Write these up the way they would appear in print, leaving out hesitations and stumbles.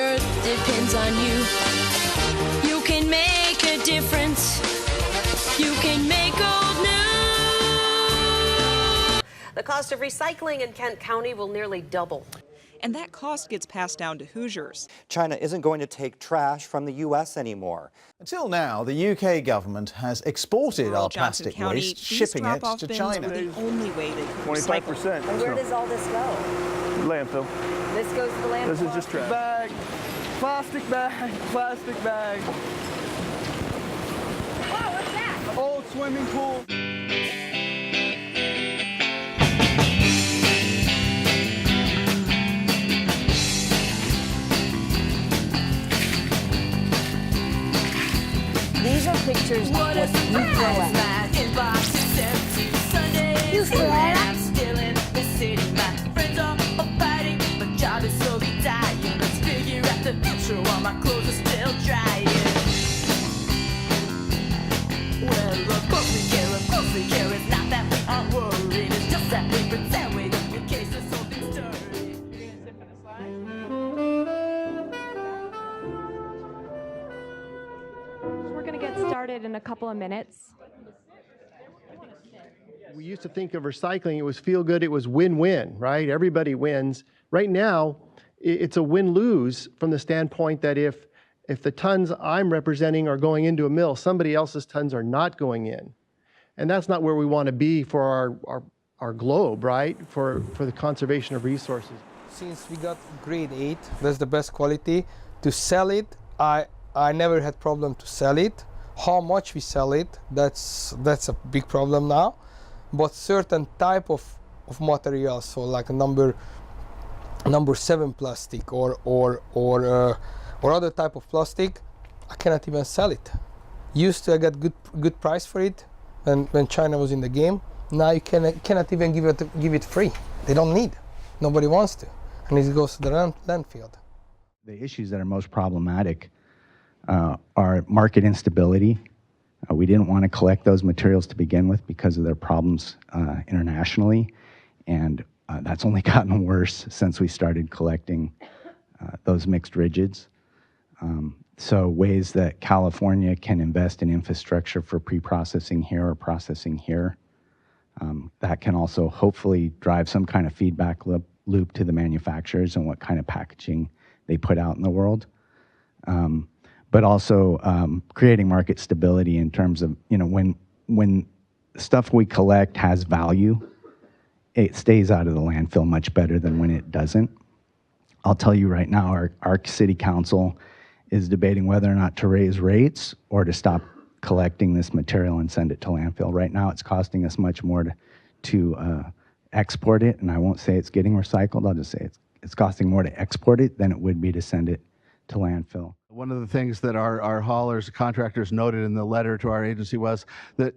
future depends on you. You can make a difference. You can make old new. The cost of recycling in Kent County will nearly double. And that cost gets passed down to Hoosiers. China isn't going to take trash from the U.S. anymore. Until now, the UK government has exported Rural our Johnson plastic County, waste, these shipping it drop-off to bins China. are the only way they can 25%. And where does all this go? Landfill. This goes to the landfill? This is just trash. Bag, plastic bag, plastic bag. Oh, what's that? Old swimming pool. These are pictures of what you throw at. You throw at? I'm still in the city. My friends are fighting. My job is slowly dying. Let's figure out the future while my clothes are still drying. Well, of course we care. It's not that we aren't worried. It's just that we pretend we don't. In case this whole thing's dirty. We're going to get started in a couple of minutes. We used to think of recycling, it was feel good, it was win-win, right? Everybody wins. Right now, it's a win-lose from the standpoint that if the tons I'm representing are going into a mill, somebody else's tons are not going in. And that's not where we want to be for our globe, right? For the conservation of resources. Since we got grade 8, that's the best quality. To sell it, I never had problem to sell it. How much we sell it, that's a big problem now. But certain type of material, so like a number 7 plastic or other type of plastic, I cannot even sell it. Used to I got good price for it when China was in the game. Now you cannot even give it free. They don't need. Nobody wants to, and it goes to the landfill. The issues that are most problematic are market instability. We didn't want to collect those materials to begin with because of their problems internationally, and that's only gotten worse since we started collecting those mixed rigids. So ways that California can invest in infrastructure for pre-processing here or processing here, that can also hopefully drive some kind of feedback loop to the manufacturers and what kind of packaging they put out in the world. But also creating market stability in terms of, when stuff we collect has value, it stays out of the landfill much better than when it doesn't. I'll tell you right now, our city council is debating whether or not to raise rates or to stop collecting this material and send it to landfill. Right now it's costing us much more to export it, and I won't say it's getting recycled, I'll just say it's costing more to export it than it would be to send it to landfill. One of the things that our haulers, contractors noted in the letter to our agency was that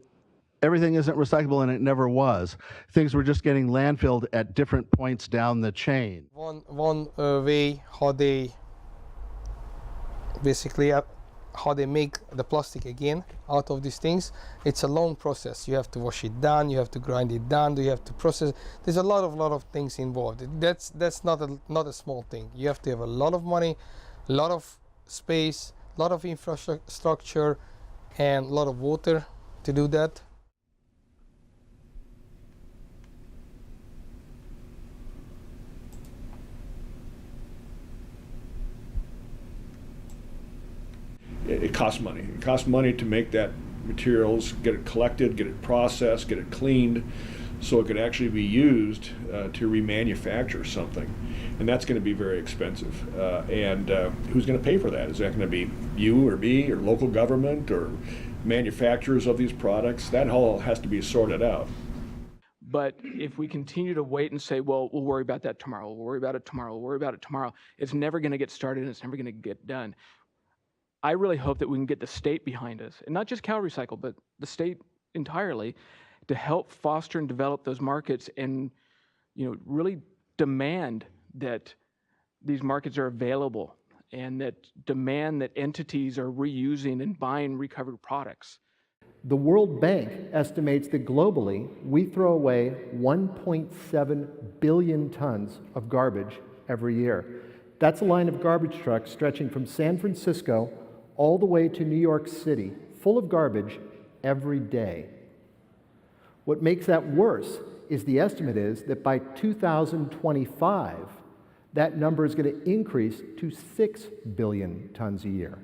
everything isn't recyclable, and it never was. Things were just getting landfilled at different points down the chain. One way how they basically how they make the plastic again out of these things, it's a long process. You have to wash it down, you have to grind it down, you have to process. There's a lot of things involved. That's not a small thing. You have to have a lot of money, a lot of space, a lot of infrastructure, and a lot of water to do that. It costs money. It costs money to make that materials, get it collected, get it processed, get it cleaned, so it could actually be used to remanufacture something. And that's going to be very expensive. And who's going to pay for that? Is that going to be you or me or local government or manufacturers of these products? That all has to be sorted out. But if we continue to wait and say, well, we'll worry about that tomorrow, we'll worry about it tomorrow, we'll worry about it tomorrow, it's never going to get started and it's never going to get done. I really hope that we can get the state behind us, and not just CalRecycle, but the state entirely, to help foster and develop those markets and, really demand that these markets are available and that demand that entities are reusing and buying recovered products. The World Bank estimates that globally, we throw away 1.7 billion tons of garbage every year. That's a line of garbage trucks stretching from San Francisco all the way to New York City, full of garbage every day. What makes that worse is the estimate is that by 2025, that number is going to increase to 6 billion tons a year.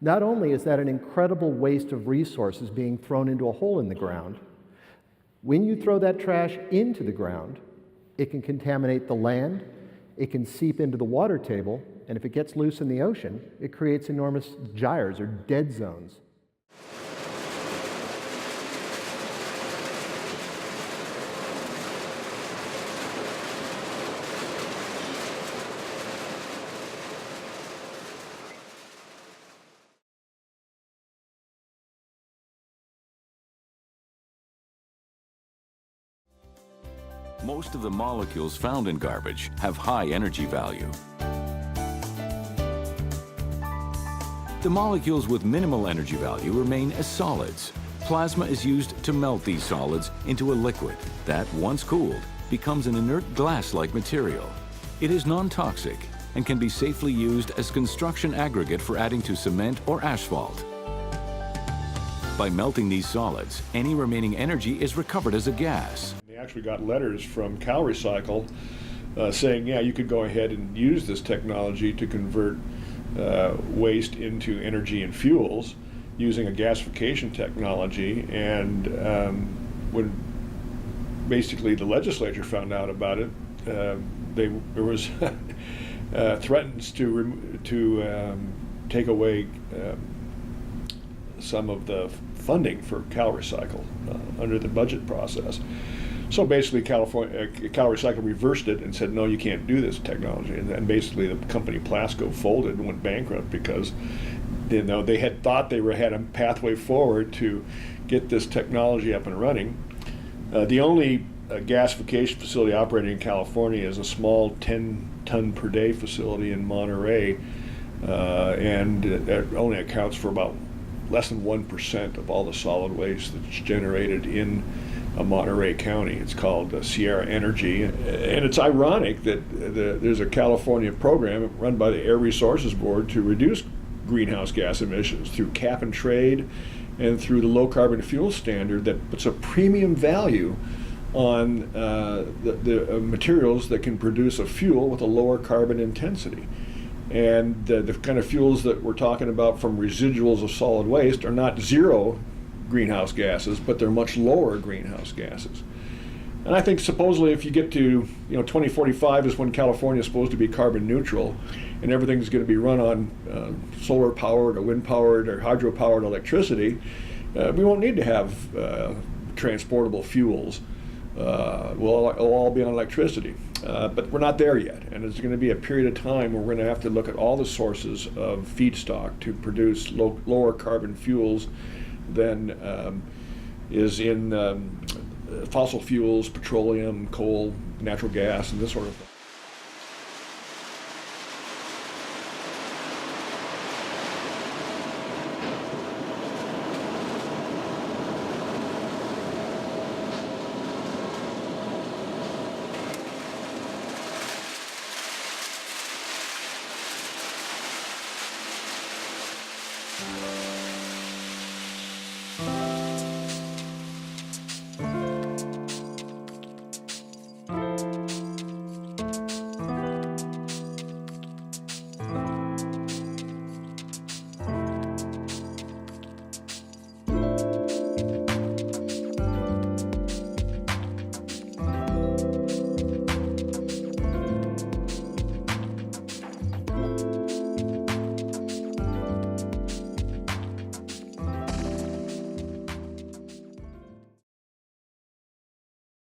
Not only is that an incredible waste of resources being thrown into a hole in the ground, when you throw that trash into the ground, it can contaminate the land, it can seep into the water table, and if it gets loose in the ocean, it creates enormous gyres or dead zones. Most of the molecules found in garbage have high energy value. The molecules with minimal energy value remain as solids. Plasma is used to melt these solids into a liquid that, once cooled, becomes an inert glass-like material. It is non-toxic and can be safely used as construction aggregate for adding to cement or asphalt. By melting these solids, any remaining energy is recovered as a gas. We actually got letters from CalRecycle saying, yeah, you could go ahead and use this technology to convert waste into energy and fuels using a gasification technology. And when basically the legislature found out about it, there was threatens to take away some of the funding for CalRecycle under the budget process. So basically CalRecycle reversed it and said, no, you can't do this technology. And basically the company Plasco folded and went bankrupt because they had thought they had a pathway forward to get this technology up and running. The only gasification facility operating in California is a small 10-ton per day facility in Monterey, and it only accounts for about less than 1% of all the solid waste that's generated in Monterey County. It's called Sierra Energy, and it's ironic that there's a California program run by the Air Resources Board to reduce greenhouse gas emissions through cap and trade and through the low carbon fuel standard that puts a premium value on the materials that can produce a fuel with a lower carbon intensity. And the kind of fuels that we're talking about from residuals of solid waste are not zero greenhouse gases, but they're much lower greenhouse gases. And I think supposedly if you get to 2045 is when California is supposed to be carbon neutral, and everything's going to be run on solar powered or wind powered or hydro powered electricity, we won't need to have transportable fuels. We'll all be on electricity. But we're not there yet, and it's going to be a period of time where we're going to have to look at all the sources of feedstock to produce lower carbon fuels than is in fossil fuels, petroleum, coal, natural gas, and this sort of thing.